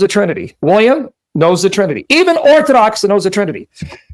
the Trinity. William knows the Trinity. Even Orthodox knows the Trinity.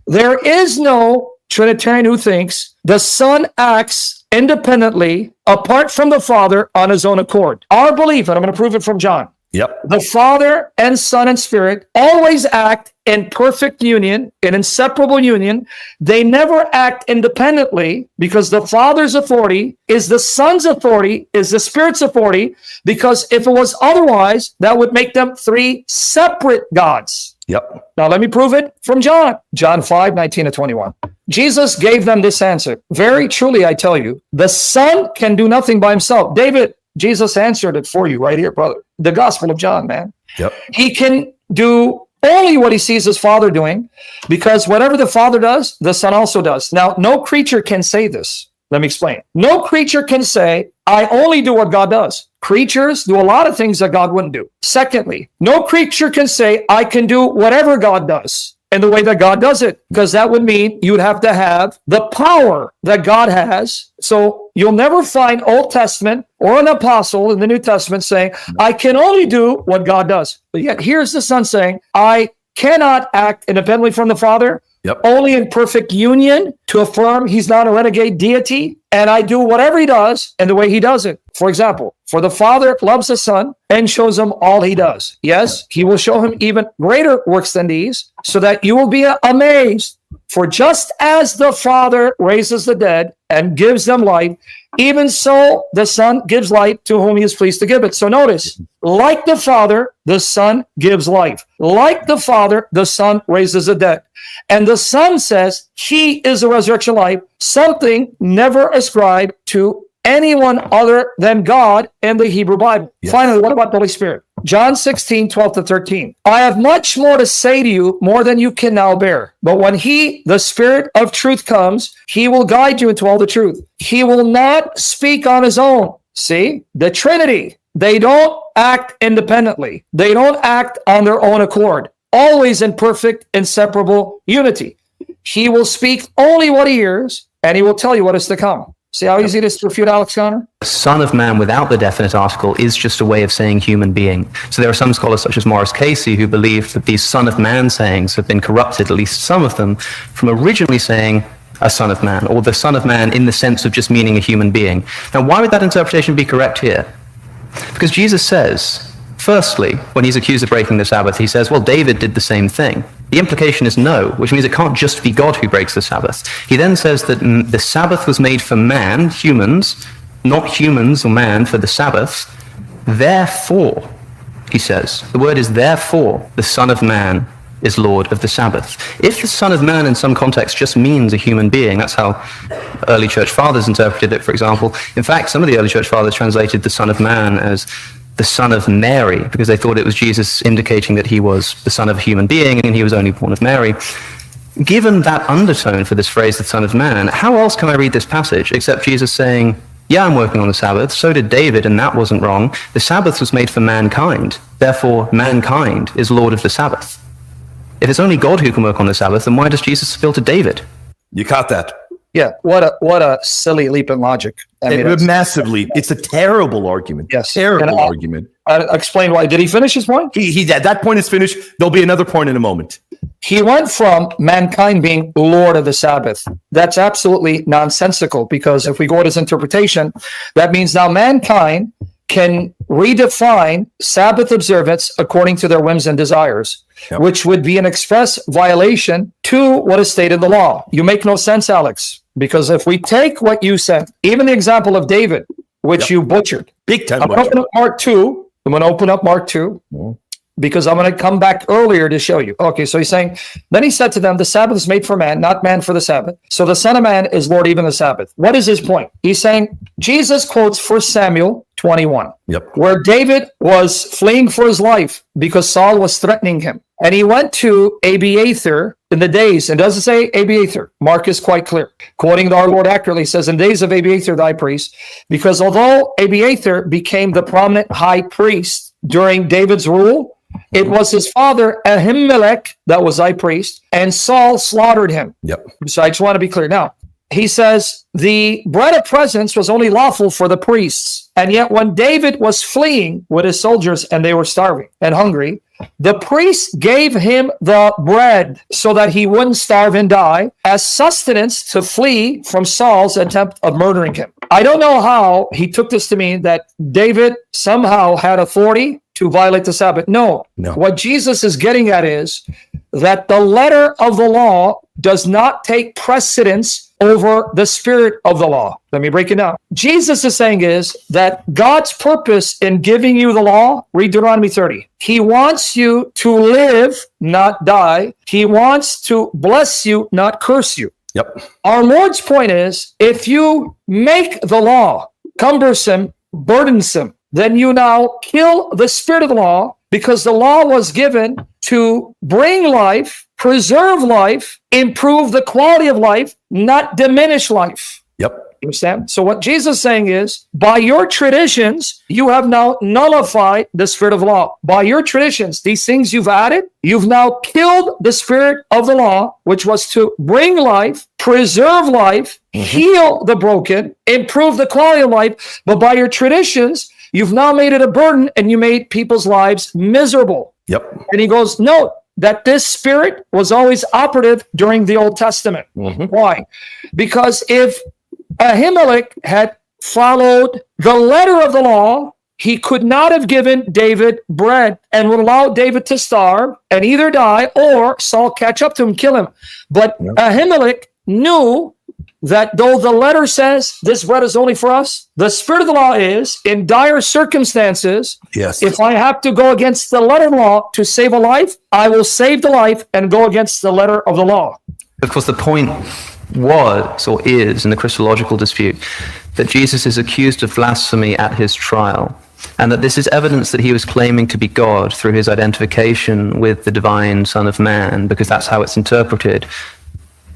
There is no Trinitarian who thinks the Son acts independently apart from the Father on his own accord. Our belief, and I'm going to prove it from John. Yep. The Father and Son and Spirit always act in perfect union, in inseparable union. They never act independently because the Father's authority is the Son's authority, is the Spirit's authority, because if it was otherwise, that would make them three separate gods. Yep. Now let me prove it from John. John 5:19-21. Jesus gave them this answer. Very truly, I tell you, the Son can do nothing by himself. David, Jesus answered it for you right here, brother. The Gospel of John, man. Yep. He can do only what he sees his Father doing, because whatever the Father does, the Son also does. Now, no creature can say this. Let me explain. No creature can say, I only do what God does. Creatures do a lot of things that God wouldn't do. Secondly, no creature can say, I can do whatever God does in the way that God does it, because that would mean you'd have to have the power that God has. So you'll never find Old Testament or an apostle in the New Testament saying, I can only do what God does. But yet here's the Son saying, I cannot act independently from the Father, only in perfect union to affirm he's not a renegade deity, and I do whatever he does and the way he does it. For example, for the Father loves the Son and shows him all he does. Yes, he will show him even greater works than these, so that you will be amazed. For just as the Father raises the dead and gives them life, even so the Son gives life to whom he is pleased to give it. So notice, like the Father, the Son gives life. Like the Father, the Son raises the dead. And the Son says he is the resurrection life, something never ascribed to anyone other than God in the Hebrew Bible. Yes. Finally, what about the Holy Spirit? John 16:12-13. I have much more to say to you, more than you can now bear. But when he, the Spirit of truth, comes, he will guide you into all the truth. He will not speak on his own. See, the Trinity, they don't act independently. They don't act on their own accord. Always in perfect, inseparable unity. He will speak only what he hears, and he will tell you what is to come. See how easy it is to refute, Alex Connor? Son of man without the definite article is just a way of saying human being. So there are some scholars such as Morris Casey who believe that these son of man sayings have been corrupted, at least some of them, from originally saying a son of man, or the son of man in the sense of just meaning a human being. Now, why would that interpretation be correct here? Because Jesus says, firstly, when he's accused of breaking the Sabbath, he says, well, David did the same thing. The implication is no, which means it can't just be God who breaks the Sabbath. He then says that the Sabbath was made for man, humans, not humans or man for the Sabbath. Therefore, he says, the word is therefore, the Son of Man is Lord of the Sabbath. If the Son of Man in some context just means a human being, that's how early church fathers interpreted it, for example. In fact, some of the early church fathers translated the Son of Man as the Son of Mary, because they thought it was Jesus indicating that he was the son of a human being and he was only born of Mary. Given that undertone for this phrase, the Son of Man, how else can I read this passage except Jesus saying, yeah, I'm working on the Sabbath, so did David, and that wasn't wrong. The Sabbath was made for mankind, therefore mankind is Lord of the Sabbath. If it's only God who can work on the Sabbath, then why does Jesus appeal to David? You caught that. Yeah, what a silly leap in logic. I mean, massively. It's a terrible argument. Yes. Terrible argument. I'll explain why. Did he finish his point? He that point is finished. There'll be another point in a moment. He went from mankind being Lord of the Sabbath. That's absolutely nonsensical, because if we go with his interpretation, that means now mankind can redefine Sabbath observance according to their whims and desires, which would be an express violation to what is stated in the law. You make no sense, Alex, because if we take what you said, even the example of David, which you butchered. Big time. I'm going to open up Mark 2. I'm going to open up Mark 2 because I'm going to come back earlier to show you. Okay, so he's saying, then he said to them, the Sabbath is made for man, not man for the Sabbath. So the Son of Man is Lord even the Sabbath. What is his point? He's saying, Jesus quotes 1 Samuel 21, where David was fleeing for his life because Saul was threatening him. And he went to Abiathar in the days, and doesn't say Abiathar. Mark is quite clear. Quoting our Lord accurately, says, in days of Abiathar thy priest, because although Abiathar became the prominent high priest during David's rule, it was his father Ahimelech that was high priest, and Saul slaughtered him. So I just want to be clear. Now, he says, the bread of presence was only lawful for the priests. And yet when David was fleeing with his soldiers and they were starving and hungry, The priest gave him the bread so that he wouldn't starve and die as sustenance to flee from Saul's attempt of murdering him. I don't know how he took this to mean that David somehow had authority to violate the Sabbath. No. What Jesus is getting at is that the letter of the law does not take precedence over the spirit of the law. Let me break it down. Jesus is saying is that God's purpose in giving you the law, read Deuteronomy 30. He wants you to live, not die. He wants to bless you, not curse you. Yep. Our Lord's point is, if you make the law cumbersome, burdensome, then you now kill the spirit of the law, because the law was given to bring life, preserve life, improve the quality of life, not diminish life. Yep. You understand? So what Jesus is saying is, by your traditions, you have now nullified the spirit of law. By your traditions, these things you've added, you've now killed the spirit of the law, which was to bring life, preserve life, heal the broken, improve the quality of life. But by your traditions, you've now made it a burden, and you made people's lives miserable. Yep. And he goes, note that this spirit was always operative during the Old Testament. Why? Because if Ahimelech had followed the letter of the law, he could not have given David bread and would allow David to starve and either die or Saul catch up to him, kill him. But Ahimelech knew that though the letter says this bread is only for us, the spirit of the law is, in dire circumstances, if I have to go against the letter of the law to save a life, I will save the life and go against the letter of the law. Of course, the point was, or is, in the Christological dispute, that Jesus is accused of blasphemy at his trial, and that this is evidence that he was claiming to be God through his identification with the divine Son of Man, because that's how it's interpreted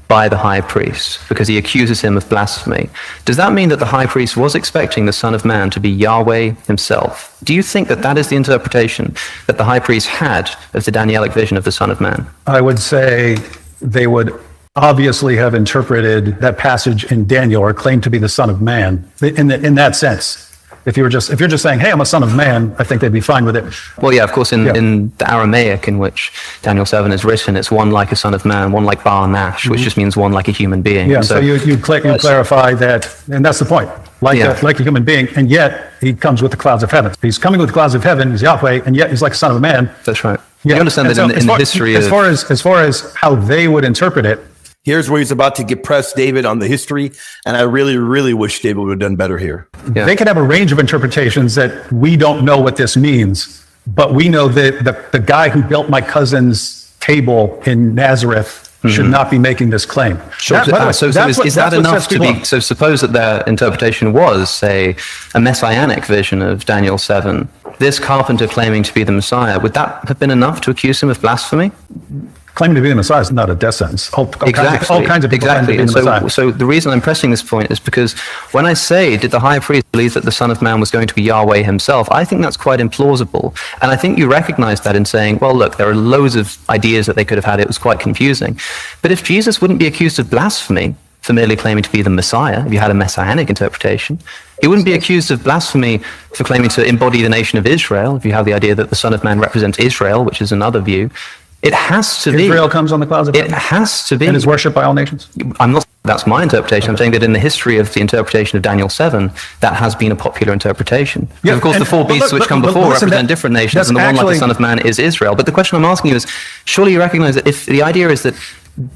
by the high priest, because he accuses him of blasphemy. Does that mean that the high priest was expecting the Son of Man to be Yahweh himself? Do you think that that is the interpretation that the high priest had of the Danielic vision of the Son of Man? I would say they would obviously have interpreted that passage in Daniel, or claimed to be the Son of Man, in that sense. If you're just saying, hey, I'm a son of man, I think they'd be fine with it. Well, yeah, of course, in the Aramaic in which Daniel 7 is written, it's one like a son of man, one like Bar Nash, which just means one like a human being. Yeah, so you clarify that, and that's the point, like a human being, and yet he comes with the clouds of heaven. He's coming with the clouds of heaven, he's Yahweh, and yet he's like a son of a man. That's right. Yeah. You understand that in the history as far as how they would interpret it, here's where he's about to get pressed David on the history, and I really, really wish David would have done better here. Yeah. They could have a range of interpretations that we don't know what this means, but we know that the guy who built my cousin's table in Nazareth should not be making this claim. Sure. So is that enough to be? So suppose that their interpretation was, say, a messianic vision of Daniel 7. This carpenter claiming to be the Messiah, would that have been enough to accuse him of blasphemy? Claiming to be the Messiah is not a death sentence. All kinds of people claim to be the Messiah. So the reason I'm pressing this point is because when I say, did the high priest believe that the Son of Man was going to be Yahweh himself, I think that's quite implausible. And I think you recognize that in saying, well, look, there are loads of ideas that they could have had. It was quite confusing. But if Jesus wouldn't be accused of blasphemy for merely claiming to be the Messiah, if you had a messianic interpretation, he wouldn't be accused of blasphemy for claiming to embody the nation of Israel, if you have the idea that the Son of Man represents Israel, which is another view. It has to be. Israel comes on the clouds of heaven. It has to be. And is worshipped by all nations. I'm not. That's my interpretation. I'm saying that in the history of the interpretation of Daniel 7, that has been a popular interpretation. Yeah, and of course, the four beasts which come before represent different nations, and the one like the Son of Man is Israel. But the question I'm asking you is, surely you recognize that if the idea is that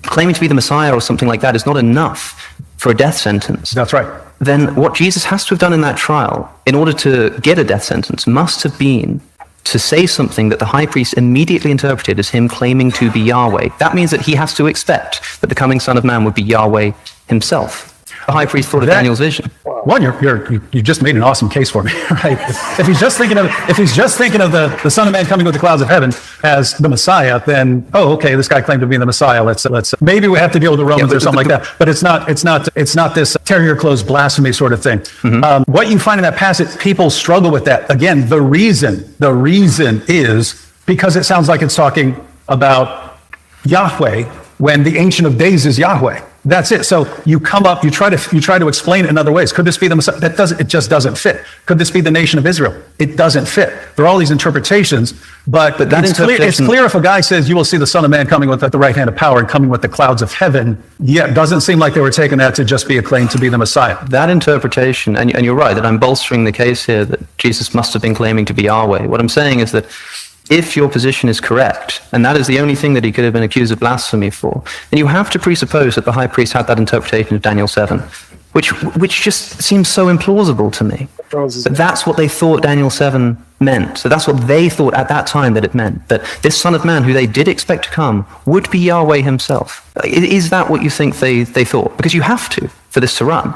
claiming to be the Messiah or something like that is not enough for a death sentence. That's right. Then what Jesus has to have done in that trial, in order to get a death sentence, must have been to say something that the high priest immediately interpreted as him claiming to be Yahweh. That means that he has to expect that the coming Son of Man would be Yahweh himself. The high priest thought of Daniel's vision. One, you just made an awesome case for me, right? If he's just thinking of the Son of Man coming with the clouds of heaven as the Messiah, then okay, this guy claimed to be the Messiah. Let's maybe we have to deal with the Romans or something like that. But it's not this tear your clothes blasphemy sort of thing. What you find in that passage, people struggle with that. Again, the reason is because it sounds like it's talking about Yahweh when the Ancient of Days is Yahweh. That's it. So you come up, you try to explain it in other ways. Could this be the Messiah? It just doesn't fit. Could this be the nation of Israel? It doesn't fit. There are all these interpretations, but that it's clear if a guy says you will see the Son of Man coming with at the right hand of power and coming with the clouds of heaven. Yeah, it doesn't seem like they were taking that to just be a claim to be the Messiah. That interpretation, and you're right, that I'm bolstering the case here that Jesus must have been claiming to be Yahweh. What I'm saying is that if your position is correct, and that is the only thing that he could have been accused of blasphemy for, then you have to presuppose that the high priest had that interpretation of Daniel 7, which just seems so implausible to me. But that's what they thought Daniel 7 meant. So that's what they thought at that time that it meant, that this Son of Man, who they did expect to come, would be Yahweh himself. Is that what you think they thought? Because you have to, for this to run.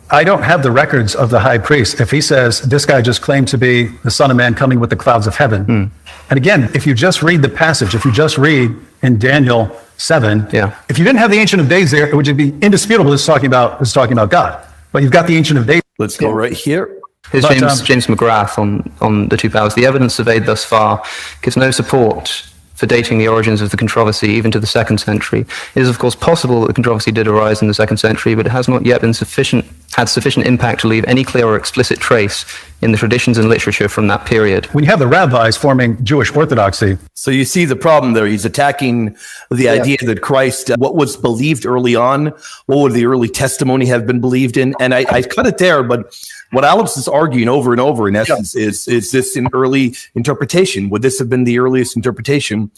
I don't have the records of the high priest. If he says this guy just claimed to be the Son of Man coming with the clouds of heaven. And again, if you just read the passage, if you just read in Daniel 7, if you didn't have the Ancient of Days there, it would be indisputable this is talking about God. But you've got the Ancient of Days. Let's go right here. Here's James McGrath on the two powers. The evidence surveyed thus far gives no support for dating the origins of the controversy even to the 2nd century. It is, of course, possible that the controversy did arise in the 2nd century, but it has not yet had sufficient impact to leave any clear or explicit trace in the traditions and literature from that period. When you have the rabbis forming Jewish orthodoxy. So you see the problem there. He's attacking the idea that Christ, what was believed early on, what would the early testimony have been believed in? And I cut it there, but what Alex is arguing over and over, in essence, is this an early interpretation? Would this have been the earliest interpretation?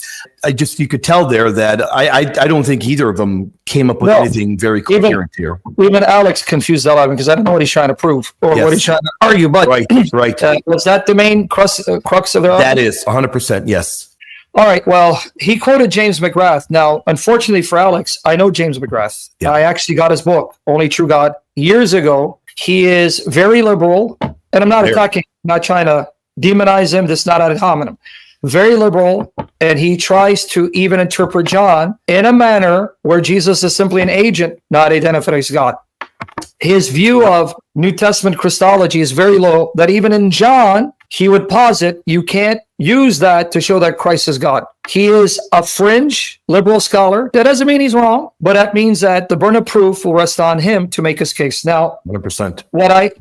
You could tell there that I don't think either of them came up with anything very coherent here. Even Alex confused a lot because I don't know what he's trying to prove or what he's trying to argue. But right. Was that the main crux of their argument? That is 100%, yes. All right. Well, he quoted James McGrath. Now, unfortunately for Alex, I know James McGrath. Yeah. I actually got his book, Only True God, years ago. He is very liberal, and I'm not attacking, not trying to demonize him. This is not ad hominem. Very liberal, and he tries to even interpret John in a manner where Jesus is simply an agent, not identified as God. His view of New Testament Christology is very low, that even in John, he would posit you can't use that to show that Christ is God. He is a fringe liberal scholar. That doesn't mean he's wrong, but that means that the burden of proof will rest on him to make his case. Now, 100%. What I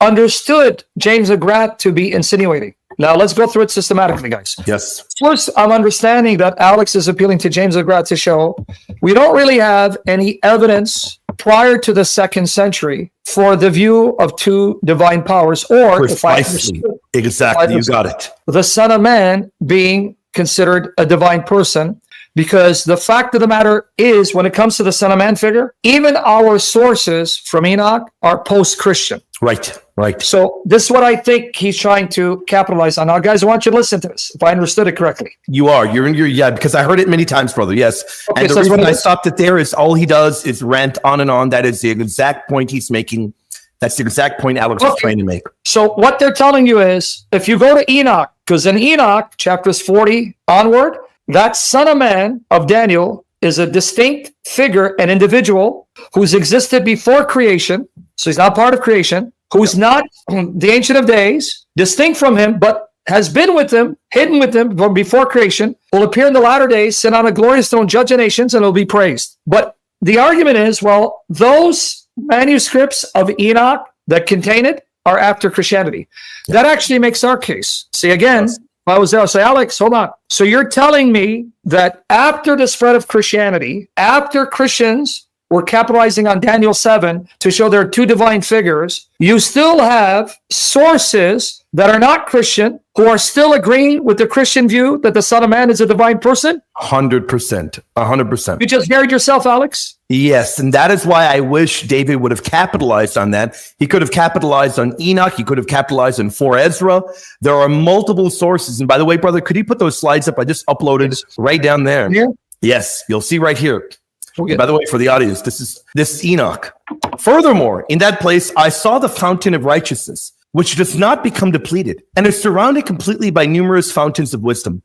understood James McGrath to be insinuating. Now, let's go through it systematically, guys. Yes. First, I'm understanding that Alex is appealing to James McGrath to show we don't really have any evidence prior to the 2nd century for the view of two divine powers, or precisely, exactly, you got it. The Son of Man being considered a divine person, because the fact of the matter is, when it comes to the Son of Man figure, even our sources from Enoch are post-Christian. Right. So this is what I think he's trying to capitalize on. Now, guys, I want you to listen to this, if I understood it correctly. You are. You're because I heard it many times, brother. Yes. Okay, and the reason I stopped it there is all he does is rant on and on. That is the exact point he's making. That's the exact point Alex was trying to make. So what they're telling you is, if you go to Enoch, because in Enoch, chapters 40 onward, that Son of Man of Daniel is a distinct figure, an individual who's existed before creation. So he's not part of creation, who's not the Ancient of Days, distinct from him, but has been with him, hidden with him from before creation, will appear in the latter days, sit on a glorious throne, judge the nations, and will be praised. But the argument is, well, those manuscripts of Enoch that contain it are after Christianity. That actually makes our case. See, again, if I was there, I'll say, Alex, hold on. So you're telling me that after the spread of Christianity, after Christians were capitalizing on Daniel 7 to show there are two divine figures, you still have sources that are not Christian who are still agreeing with the Christian view that the Son of Man is a divine person? 100%. 100%. You just buried yourself, Alex? Yes, and that is why I wish David would have capitalized on that. He could have capitalized on Enoch. He could have capitalized on 4 Ezra. There are multiple sources. And by the way, brother, could you put those slides up? I just uploaded right down there. Here? Yes, you'll see right here. By the way, for the audience, this is Enoch. Furthermore, in that place, I saw the fountain of righteousness, which does not become depleted, and is surrounded completely by numerous fountains of wisdom.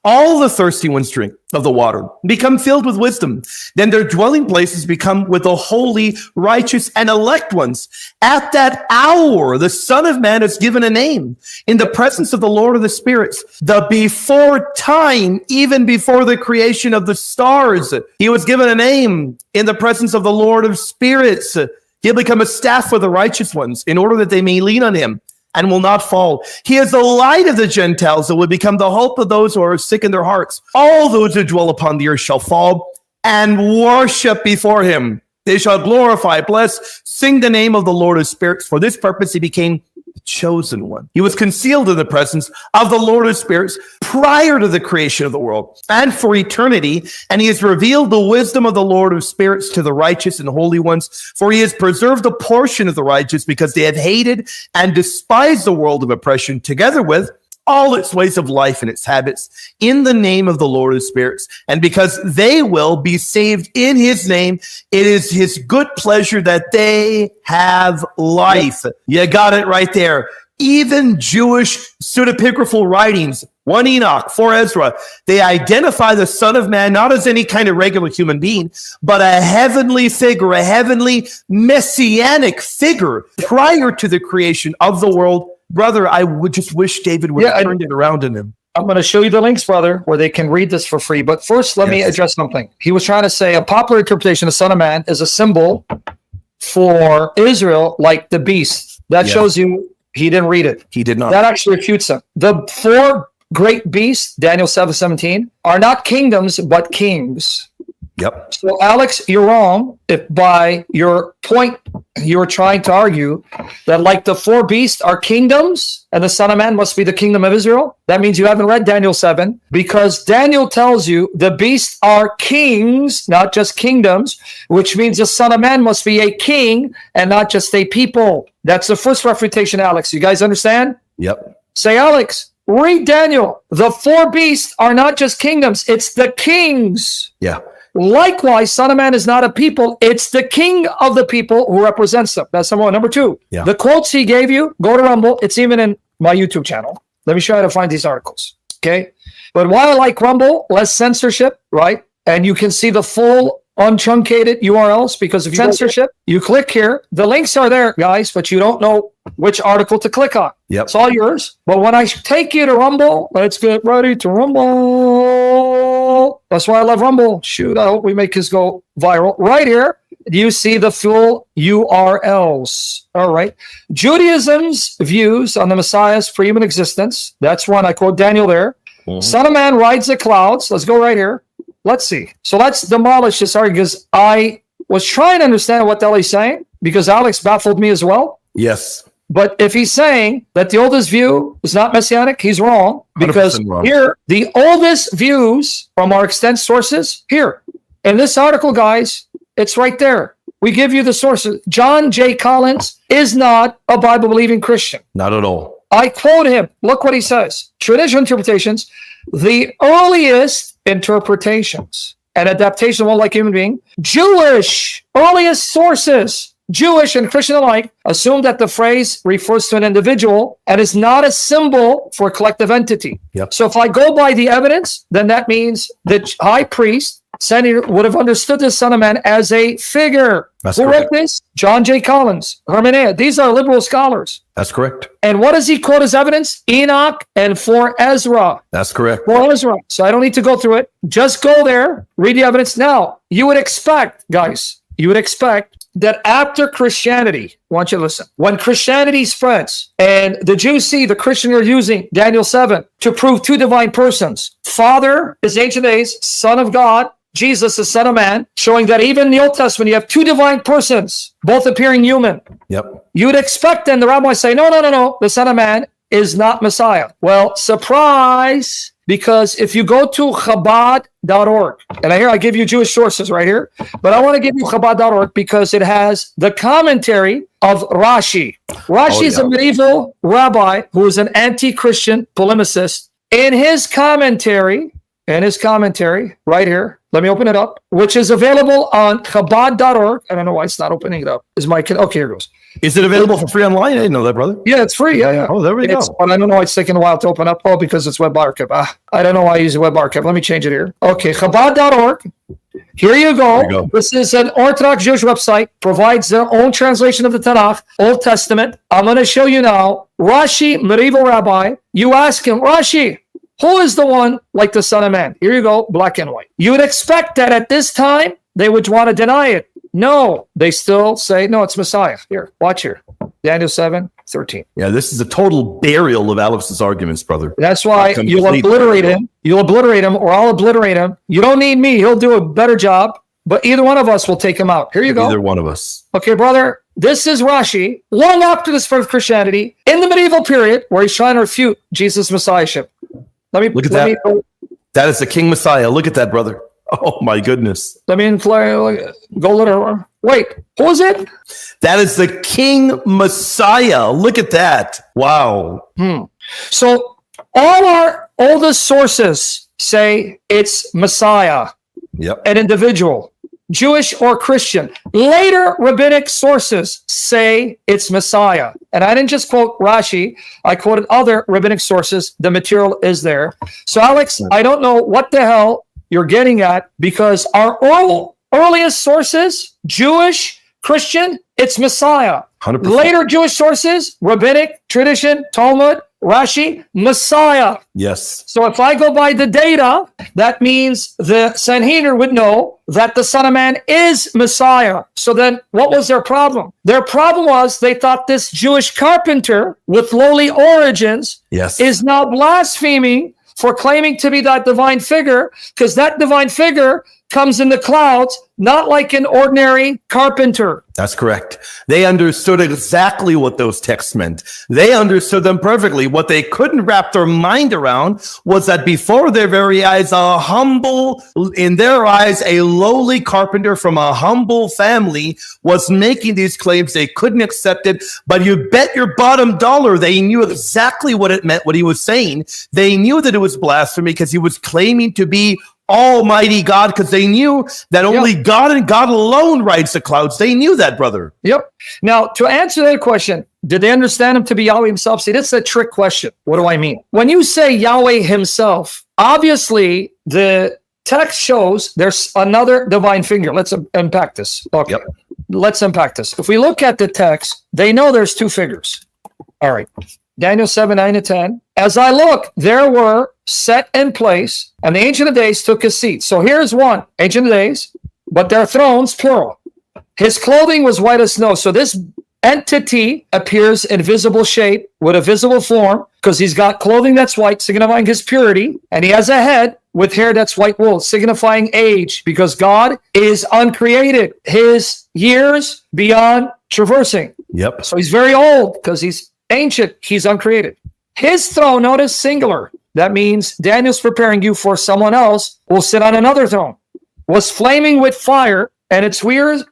All the thirsty ones drink of the water, become filled with wisdom. Then their dwelling places become with the holy, righteous, and elect ones. At that hour, the Son of Man is given a name in the presence of the Lord of the spirits. The before time, even before the creation of the stars, he was given a name in the presence of the Lord of spirits. He'll become a staff for the righteous ones in order that they may lean on him and will not fall. He is the light of the Gentiles that will become the hope of those who are sick in their hearts. All those who dwell upon the earth shall fall and worship before him. They shall glorify, bless, sing the name of the Lord of spirits. For this purpose he became the chosen one. He was concealed in the presence of the Lord of spirits prior to the creation of the world and for eternity. And he has revealed the wisdom of the Lord of spirits to the righteous and holy ones. For he has preserved a portion of the righteous because they have hated and despised the world of oppression together with all its ways of life and its habits in the name of the Lord of spirits. And because they will be saved in his name, it is his good pleasure that they have life. You got it right there. Even Jewish pseudepigraphal writings, 1 Enoch, 4 Ezra, they identify the Son of Man not as any kind of regular human being, but a heavenly figure, a heavenly messianic figure prior to the creation of the world. Brother, I would just wish David would have turned it around in him. I'm going to show you the links, brother, where they can read this for free. But first, let me address something. He was trying to say a popular interpretation of Son of Man is a symbol for Israel, like the beast. That shows you he didn't read it. He did not. That actually refutes him. The 4 great beasts, Daniel 7:17, are not kingdoms, but kings. Yep. So, Alex, you're wrong if by your point you're trying to argue that like the 4 beasts are kingdoms and the Son of Man must be the kingdom of Israel. That means you haven't read Daniel 7 because Daniel tells you the beasts are kings, not just kingdoms, which means the Son of Man must be a king and not just a people. That's the first refutation, Alex. You guys understand? Yep. Say, Alex, read Daniel. The 4 beasts are not just kingdoms. It's the kings. Yeah. Likewise, Son of Man is not a people. It's the king of the people who represents them. That's number 1. Number 2, the quotes he gave you, go to Rumble. It's even in my YouTube channel. Let me show you how to find these articles. Okay. But why I like Rumble, less censorship, right? And you can see the full untruncated URLs because of censorship. You click here. The links are there, guys, but you don't know which article to click on. Yep. It's all yours. But when I take you to Rumble, let's get ready to Rumble. That's why I love Rumble. Shoot, I hope we make this go viral. Right here, you see the full URLs. All right. Judaism's views on the Messiah's preeminent existence. That's one. I quote Daniel there. Son of Man rides the clouds. Let's go right here. Let's see. So let's demolish this argument because I was trying to understand what the hell he's saying because Alex baffled me as well. Yes. But if he's saying that the oldest view is not messianic, he's wrong because wrong. Here, the oldest views from our extant sources, here. In this article, guys, it's right there. We give you the sources. John J. Collins is not a Bible-believing Christian. Not at all. I quote him. Look what he says. Traditional interpretations, the earliest interpretations and adaptation of one like human being, Jewish earliest sources, Jewish and Christian alike, assume that the phrase refers to an individual and is not a symbol for a collective entity. Yep. So if I go by the evidence, then that means the high priest would have understood the Son of Man as a figure. That's Who correct. wrote this? John J. Collins, Hermenea. These are liberal scholars. That's correct. And what does he quote as evidence? Enoch and 4 Ezra. That's correct. 4 Ezra. So I don't need to go through it. Just go there, read the evidence. Now, you would expect, guys, that after Christianity, I want you to listen, when Christianity spreads and the Jews see the Christians are using Daniel 7 to prove 2 divine persons, Father is ancient days, Son of God, Jesus is Son of Man, showing that even in the Old Testament, you have 2 divine persons, both appearing human. Yep. You'd expect then the rabbis say, no, the Son of Man is not Messiah. Well, surprise, because if you go to Chabad.org, and I give you Jewish sources right here, but I want to give you Chabad.org because it has the commentary of Rashi. Rashi is a medieval rabbi who is an anti-Christian polemicist. In his commentary, in his commentary right here. Let me open it up, which is available on Chabad.org. I don't know why it's not opening it up. Is my kid? Okay, here it goes. Is it available for free online? I didn't know that, brother. Yeah, it's free. Yeah. Oh, there we go. But I don't know why it's taking a while to open up. Oh, because it's Web Archive. I don't know why I use Web Archive. Let me change it here. Okay, Chabad.org. Here you go. This is an Orthodox Jewish website, provides their own translation of the Tanakh, Old Testament. I'm going to show you now. Rashi, medieval rabbi, you ask him, Rashi, who is the one like the Son of Man? Here you go, black and white. You would expect that at this time, they would want to deny it. No, they still say, no, it's Messiah. Here, watch here. Daniel 7:13. Yeah, this is a total burial of Alex's arguments, brother. That's why you'll obliterate him. You'll obliterate him, or I'll obliterate him. You don't need me. He'll do a better job. But either one of us will take him out. Here you go. Either one of us. Okay, brother. This is Rashi, long after the spread of Christianity, in the medieval period, where he's trying to refute Jesus' messiahship. Look at that. That is the King Messiah. Look at that, brother. Oh, my goodness. Let me go little. Wait, who is it? That is the King Messiah. Look at that. Wow. So all our oldest sources say it's Messiah, an individual, Jewish or Christian. Later rabbinic sources say it's Messiah. And I didn't just quote Rashi. I quoted other rabbinic sources. The material is there. So, Alex, I don't know what the hell you're getting at, because our earliest sources, Jewish, Christian, it's Messiah. 100%. Later Jewish sources, rabbinic, tradition, Talmud, Rashi, Messiah. Yes. So if I go by the data, that means the Sanhedrin would know that the Son of Man is Messiah. So then what was their problem? Their problem was they thought this Jewish carpenter with lowly origins is now blaspheming for claiming to be that divine figure, because that divine figure comes in the clouds, not like an ordinary carpenter. That's correct. They understood exactly what those texts meant. They understood them perfectly. What they couldn't wrap their mind around was that before their very eyes, in their eyes, a lowly carpenter from a humble family was making these claims. They couldn't accept it, but you bet your bottom dollar they knew exactly what it meant, what he was saying. They knew that it was blasphemy because he was claiming to be Almighty God, because they knew that only God and God alone rides the clouds. They knew that, brother. Yep. Now, to answer that question, did they understand him to be Yahweh himself? See, that's a trick question. What do I mean? When you say Yahweh himself, obviously the text shows there's another divine figure. Let's unpack this. Okay. Yep. Let's unpack this. If we look at the text, they know there's two figures. All right. Daniel 7:9-10. As I look, there were set in place, and the Ancient of Days took his seat. So here's one, Ancient of Days, but their thrones, plural. His clothing was white as snow. So this entity appears in visible shape with a visible form, because he's got clothing that's white, signifying his purity, and he has a head with hair that's white wool, signifying age, because God is uncreated. His years beyond traversing. Yep. So he's very old because he's ancient, he's uncreated. His throne, notice singular. That means Daniel's preparing you for someone else who will sit on another throne. Was flaming with fire, and its wheels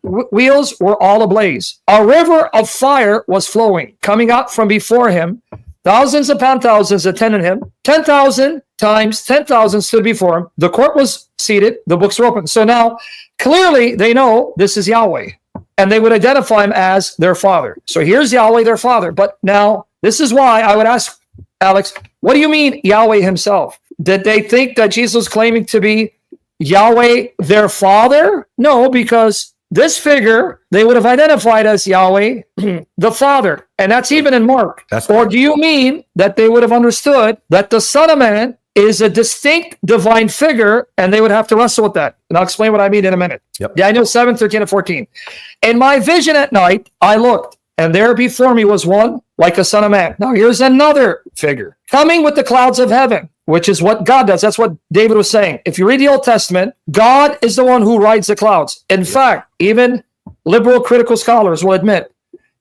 were all ablaze. A river of fire was flowing, coming out from before him. Thousands upon thousands attended him. 10,000 times 10,000 stood before him. The court was seated. The books were open. So now, clearly, they know this is Yahweh, and they would identify him as their father. So here's Yahweh, their father. But now, this is why I would ask, Alex, what do you mean Yahweh himself? Did they think that Jesus was claiming to be Yahweh, their father? No, because this figure, they would have identified as Yahweh, the Father. And that's even in Mark. Or do you mean that they would have understood that the Son of Man is a distinct divine figure, and they would have to wrestle with that? And I'll explain what I mean in a minute. Yep. Daniel 7:13-14. In my vision at night, I looked, and there before me was one like a son of man. Now here's another figure coming with the clouds of heaven, which is what God does. That's what David was saying. If you read the Old Testament, God is the one who rides the clouds. In fact, even liberal critical scholars will admit,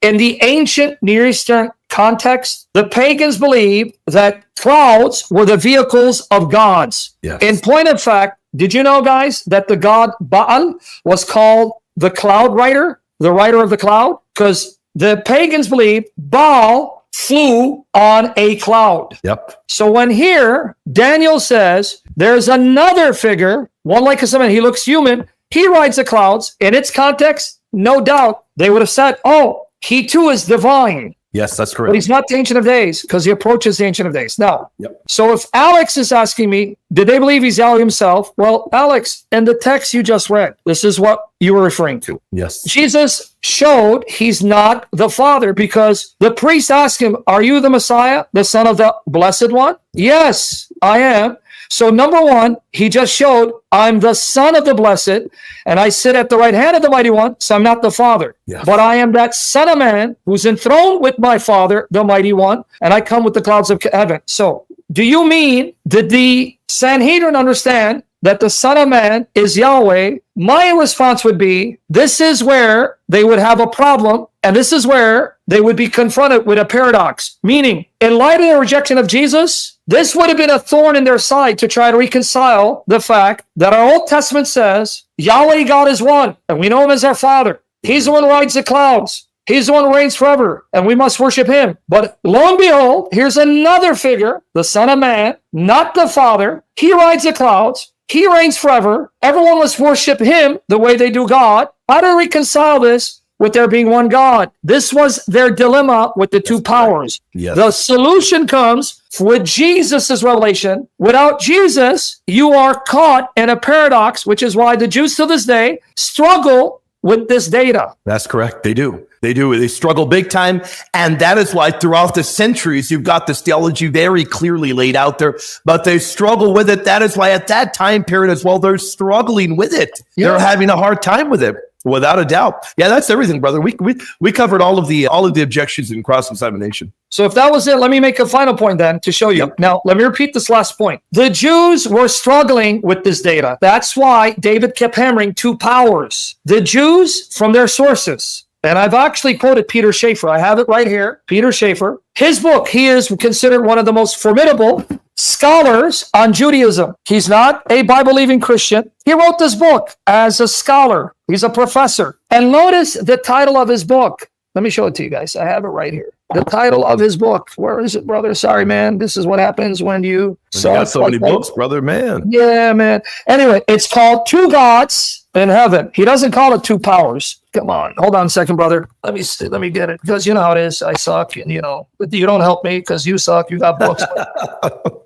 in the ancient Near Eastern context, the pagans believed that clouds were the vehicles of gods. Yes. In point of fact, did you know, guys, that the god Baal was called the cloud rider, the rider of the cloud? Because the pagans believed Baal flew on a cloud. Yep. So when here Daniel says There's another figure, one like a son of man. He looks human. He rides the clouds. In its context, no doubt, they would have said, oh, he too is divine. Yes, that's But correct. he's not the Ancient of Days because he approaches the Ancient of Days. Now, Yep. so if Alex is asking me, did they believe he's Yahweh himself? Well, Alex, in the text you just read, this is what you were referring to. Yes. Jesus showed he's not the Father because the priest asked him, are you the Messiah, the Son of the Blessed One? Yes, I am. So number one, he just showed I'm the Son of the Blessed, and I sit at the right hand of the Mighty One, so I'm not the Father. Yeah. But I am that Son of Man who's enthroned with my Father, the Mighty One, and I come with the clouds of heaven. So do you mean, did the Sanhedrin understand that the Son of Man is Yahweh? My response would be, this is where they would have a problem, and this is where they would be confronted with a paradox. Meaning, in light of their rejection of Jesus, this would have been a thorn in their side to try to reconcile the fact that our Old Testament says Yahweh God is one, and we know him as our Father. He's the one who rides the clouds. He's the one who reigns forever, and we must worship him. But lo and behold, here's another figure, the Son of Man, not the Father. He rides the clouds. He reigns forever. Everyone must worship him the way they do God. How do we reconcile this with there being one God? This was their dilemma with the two powers. Yes. The solution comes with Jesus' revelation. Without Jesus, you are caught in a paradox, which is why the Jews to this day struggle with this data. That's correct. They do. They do. They struggle big time. And that is why throughout the centuries, you've got this theology very clearly laid out there, but they struggle with it. That is why at that time period as well, they're struggling with it. Yeah. They're having a hard time with it. Without a doubt. Yeah, that's everything, brother. We covered all of the objections in cross-examination. So if that was it, let me make a final point then to show you. Yep. Now, let me repeat this last point. The Jews were struggling with this data. That's why David kept hammering two powers. The Jews, from their sources, and I've actually quoted Peter Schaeffer. I have it right here. Peter Schaeffer. His book, he is considered one of the most formidable scholars on Judaism. He's not a Bible-believing Christian. He wrote this book as a scholar. He's a professor. And notice the title of his book. Let me show it to you guys. I have it right here. The title of his book. Where is it, brother? Sorry, man. This is what happens when you got so many books, brother, man. Yeah, man. Anyway, it's called Two Gods in Heaven. He doesn't call it Two Powers. Come on. Hold on a second, brother. Let me see. Let me get it. Because you know how it is. I suck. And, you know, but you don't help me because you suck. You got books.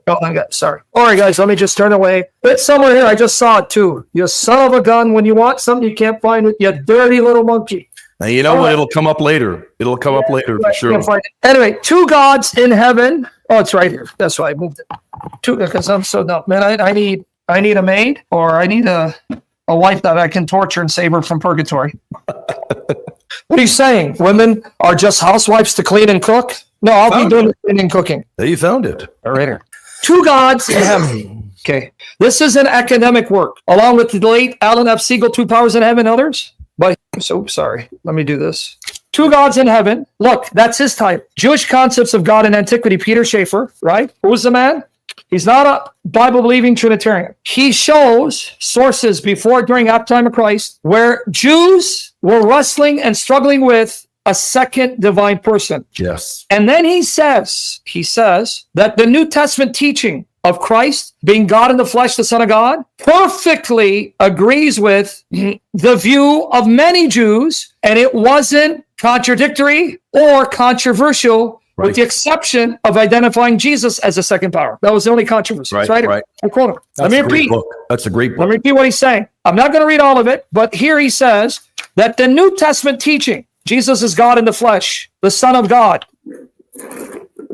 Oh, my God. Sorry. All right, guys. Let me just turn away. It's somewhere here. I just saw it, too. You son of a gun. When you want something, you can't find it. You dirty little monkey. Now, you know what? It'll come up later. It'll come up later for sure. Can't find it. Anyway, Two Gods in Heaven. Oh, it's right here. That's why I moved it. Two, because I'm so dumb. Man, I need a maid, or I need a wife that I can torture and save her from purgatory. What are you saying? Women are just housewives to clean and cook? No, I'll be doing the cleaning and cooking. There you found it. All right here. Two Gods in Heaven. Okay. This is an academic work, along with the late Alan F. Siegel, Two Powers in Heaven, and others. But so sorry. Let me do this. Two Gods in Heaven. Look, that's his title. Jewish Concepts of God in Antiquity, Peter Schaeffer, right? Who's the man? He's not a Bible-believing Trinitarian. He shows sources before, during, after time of Christ, where Jews were wrestling and struggling with a second divine person. Yes. And then he says that the New Testament teaching of Christ being God in the flesh, the Son of God, perfectly agrees with the view of many Jews, and it wasn't contradictory or controversial, right, with the exception of identifying Jesus as the second power. That was the only controversy. Right, Right. right. I quote him. Let me repeat. That's a great book. Let me repeat what he's saying. I'm not going to read all of it, but here he says that the New Testament teaching, Jesus is God in the flesh, the Son of God,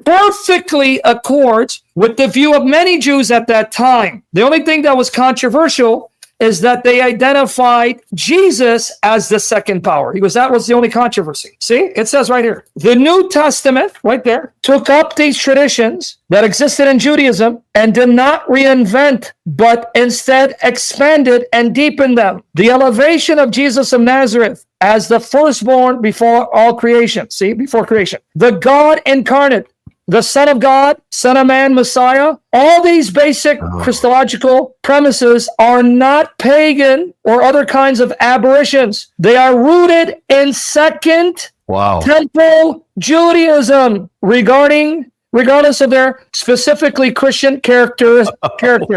perfectly accords with the view of many Jews at that time. The only thing that was controversial is that they identified Jesus as the second power. He goes, that was the only controversy. See, it says right here, the New Testament, right there, took up these traditions that existed in Judaism and did not reinvent, but instead expanded and deepened them. The elevation of Jesus of Nazareth as the firstborn before all creation. See, before creation. The God incarnate, the Son of God, Son of Man, Messiah. All these basic Christological premises are not pagan or other kinds of aberrations. They are rooted in Second Temple Judaism regarding regardless of their specifically Christian character.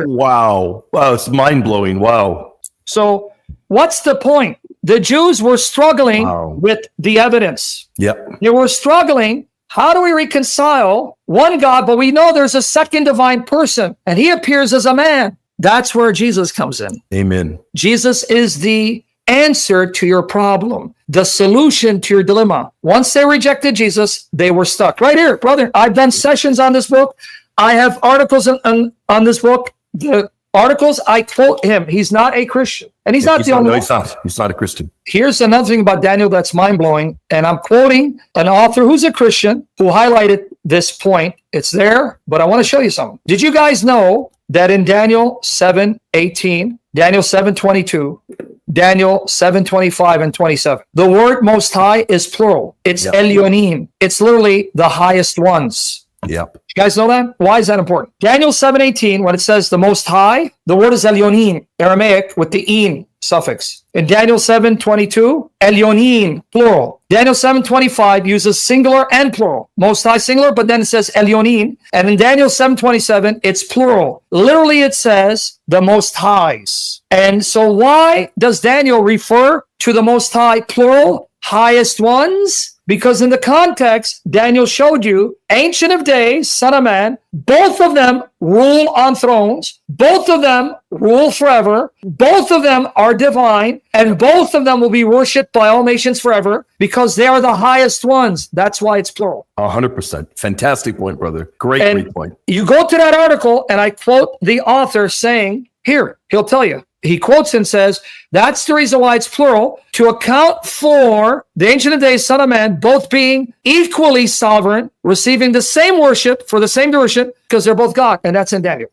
Wow. Wow. It's mind blowing. Wow. So what's the point? The Jews were struggling with the evidence. Yep. They were struggling. How do we reconcile one God, but we know there's a second divine person and he appears as a man? That's where Jesus comes in. Amen. Jesus is the answer to your problem, the solution to your dilemma. Once they rejected Jesus, they were stuck. Right here, brother. I've done sessions on this book. I have articles on this book. The articles, I quote him. He's not a Christian. And he's not the only one. He's not a Christian. Here's another thing about Daniel that's mind-blowing. And I'm quoting an author who's a Christian who highlighted this point. It's there, but I want to show you something. Did you guys know that in Daniel 7:18, Daniel 7:22, Daniel 7:25 and 27, the word Most High is plural. It's Elyonim. It's literally the highest ones. Yep. You guys know that? Why is that important? Daniel 7:18, when it says the Most High, the word is Elyonim, Aramaic with the in suffix. In Daniel 7:22, Elyonim, plural. Daniel 7:25 uses singular and plural. Most High singular, but then it says Elyonim. And in Daniel 7:27, it's plural. Literally, it says the Most Highs. And so why does Daniel refer to the Most High plural, highest ones? Because in the context, Daniel showed you, Ancient of Days, Son of Man, both of them rule on thrones, both of them rule forever, both of them are divine, and both of them will be worshipped by all nations forever because they are the highest ones. That's why it's plural. 100%. Fantastic point, brother. Great point. You go to that article, and I quote the author saying, here, he'll tell you. He quotes and says, that's the reason why it's plural, to account for the Ancient of Days, Son of Man, both being equally sovereign, receiving the same worship for the same duration, because they're both God. And that's in Daniel.